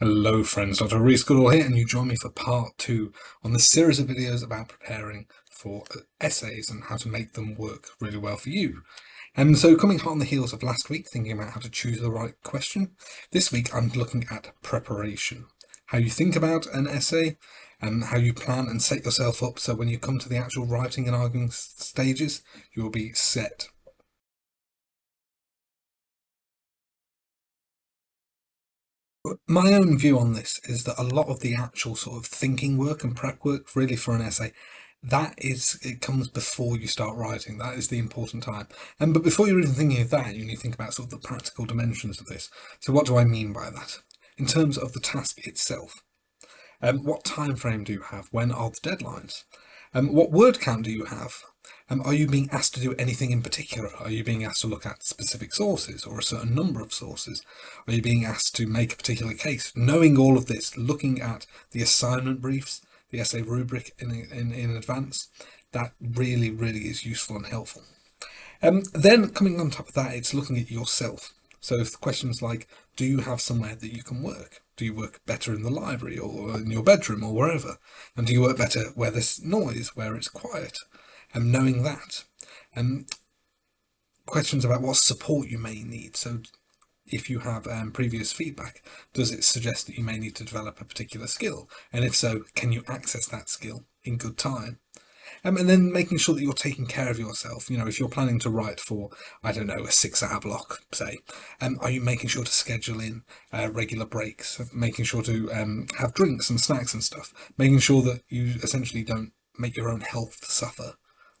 Hello friends, Dr. Reese Goodall here, and you join me for part 2 on the series of videos about preparing for essays and how to make them work really well for you. And so coming hot on the heels of last week, thinking about how to choose the right question, this week I'm looking at preparation. How you think about an essay and how you plan and set yourself up so when you come to the actual writing and arguing stages, you will be set. My own view on this is that a lot of the actual sort of thinking work and prep work really for an essay, it comes before you start writing. That is the important time. But before you're even thinking of that, you need to think about sort of the practical dimensions of this. So what do I mean by that? In terms of the task itself, what time frame do you have? When are the deadlines? What word count do you have? Are you being asked to do anything in particular? Are you being asked to look at specific sources or a certain number of sources? Are you being asked to make a particular case? Knowing all of this, looking at the assignment briefs, the essay rubric in advance, that really is useful and helpful. Then coming on top of that, it's looking at yourself. So if the questions like, do you have somewhere that you can work? Do you work better in the library or in your bedroom or wherever? And do you work better where there's noise, where it's quiet? And knowing that. Questions about what support you may need. So if you have previous feedback, does it suggest that you may need to develop a particular skill? And if so, can you access that skill in good time? And then making sure that you're taking care of yourself. You know, if you're planning to write for, I don't know, a 6-hour block, say, are you making sure to schedule in regular breaks, making sure to have drinks and snacks and stuff, making sure that you essentially don't make your own health suffer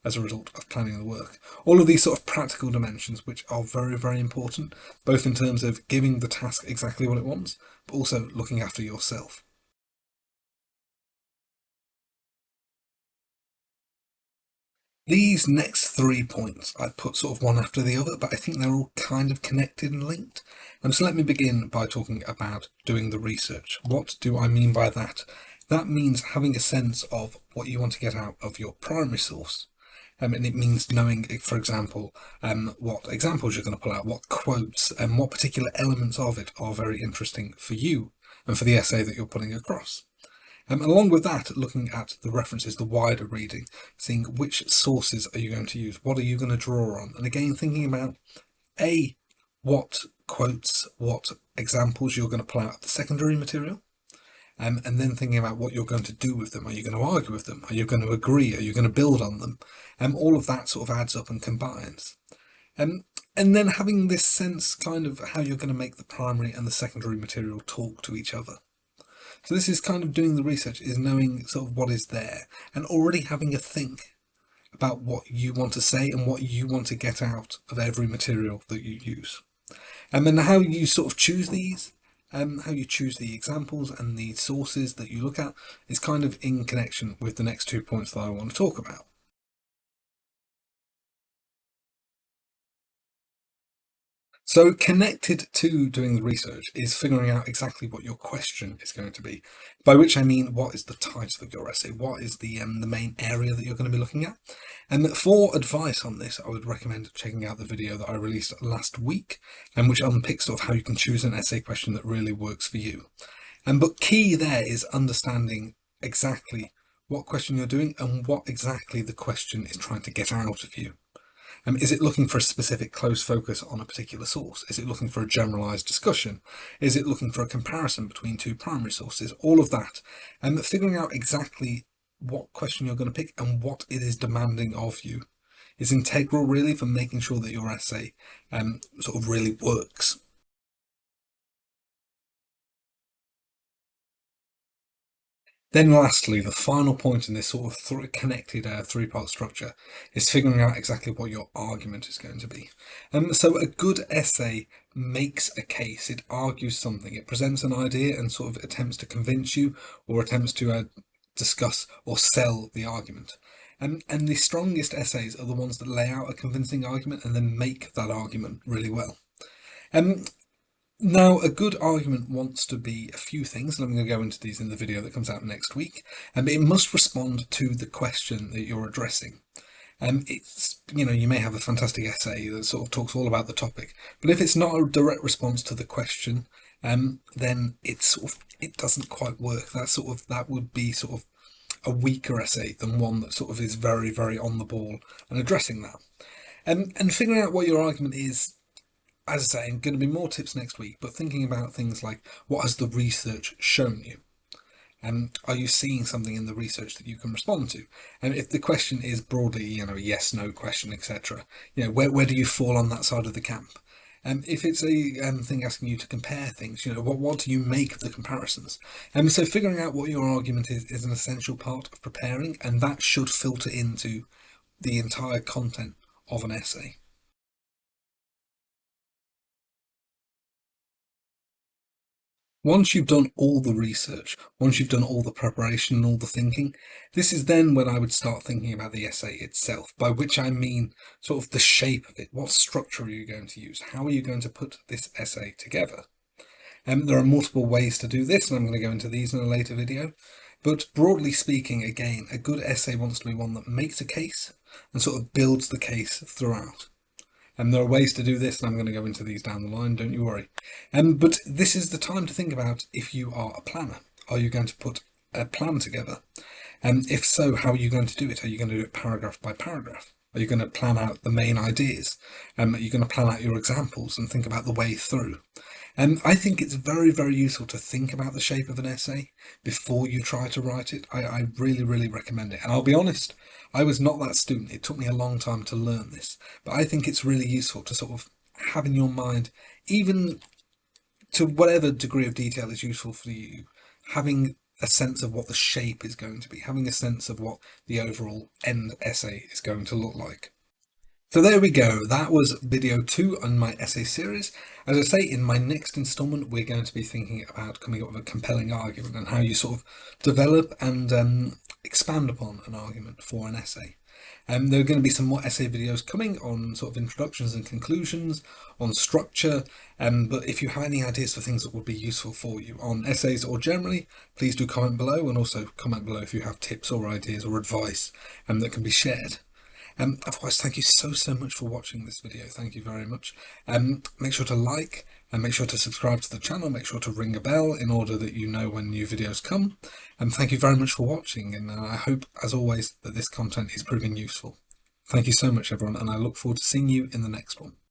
as a result of planning the work. All of these sort of practical dimensions, which are very important, both in terms of giving the task exactly what it wants, but also looking after yourself. These next 3 points I put sort of one after the other, but I think they're all kind of connected and linked. And so let me begin by talking about doing the research. What do I mean by that? That means having a sense of what you want to get out of your primary source. And it means knowing, for example, what examples you're going to pull out, what quotes, and what particular elements of it are very interesting for you and for the essay that you're putting across. Along with that, looking at the references, the wider reading, seeing which sources are you going to use, what are you going to draw on, and again thinking about what quotes, what examples you're going to pull out of the secondary material, and then thinking about what you're going to do with them. Are you going to argue with them? Are you going to agree? Are you going to build on them? All of that sort of adds up and combines. And then having this sense kind of how you're going to make the primary and the secondary material talk to each other. So this is kind of doing the research, is knowing sort of what is there and already having a think about what you want to say and what you want to get out of every material that you use. And then how you sort of choose these, how you choose the examples and the sources that you look at is kind of in connection with the next 2 points that I want to talk about. So connected to doing the research is figuring out exactly what your question is going to be, by which I mean what is the title of your essay, what is the main area that you're going to be looking at. And for advice on this, I would recommend checking out the video that I released last week, and which unpicks sort of how you can choose an essay question that really works for you. But key there is understanding exactly what question you're doing and what exactly the question is trying to get out of you. Is it looking for a specific close focus on a particular source? Is it looking for a generalized discussion? Is it looking for a comparison between two primary sources? All of that. And figuring out exactly what question you're going to pick and what it is demanding of you is integral really for making sure that your essay sort of really works. Then lastly, the final point in this sort of connected 3-part structure is figuring out exactly what your argument is going to be. So a good essay makes a case, it argues something, it presents an idea and sort of attempts to convince you or attempts to discuss or sell the argument. And the strongest essays are the ones that lay out a convincing argument and then make that argument really well. Now, a good argument wants to be a few things, and I'm going to go into these in the video that comes out next week. And it must respond to the question that you're addressing. It's, you may have a fantastic essay that sort of talks all about the topic, but if it's not a direct response to the question, then it doesn't quite work. That would be sort of a weaker essay than one that sort of is very, very on the ball and addressing that. And figuring out what your argument is, as I say, I'm going to be more tips next week, but thinking about things like, what has the research shown you? Are you seeing something in the research that you can respond to? And if the question is broadly, yes, no question, etc., where do you fall on that side of the camp? If it's a thing asking you to compare things, what do you make of the comparisons? So figuring out what your argument is an essential part of preparing, and that should filter into the entire content of an essay. Once you've done all the research, once you've done all the preparation and all the thinking, this is then when I would start thinking about the essay itself, by which I mean sort of the shape of it. What structure are you going to use? How are you going to put this essay together? There are multiple ways to do this, and I'm going to go into these in a later video. But broadly speaking, again, a good essay wants to be one that makes a case and sort of builds the case throughout. And there are ways to do this, and I'm going to go into these down the line, don't you worry. But this is the time to think about if you are a planner. Are you going to put a plan together? If so, how are you going to do it? Are you going to do it paragraph by paragraph? Are you going to plan out the main ideas? Are you going to plan out your examples and think about the way through? I think it's very, very useful to think about the shape of an essay before you try to write it. I really, really recommend it. And I'll be honest, I was not that student. It took me a long time to learn this. But I think it's really useful to sort of have in your mind, even to whatever degree of detail is useful for you, having a sense of what the shape is going to be, having a sense of what the overall end essay is going to look like. So there we go, that was video 2 on my essay series. As I say, in my next instalment we're going to be thinking about coming up with a compelling argument and how you sort of develop and expand upon an argument for an essay. There are going to be some more essay videos coming on sort of introductions and conclusions, on structure, but if you have any ideas for things that would be useful for you on essays or generally, please do comment below, and also comment below if you have tips or ideas or advice that can be shared. Otherwise, thank you so much for watching this video. Thank you very much. Make sure to like and make sure to subscribe to the channel. Make sure to ring a bell in order that you know when new videos come. And thank you very much for watching. And I hope, as always, that this content is proving useful. Thank you so much, everyone, and I look forward to seeing you in the next one.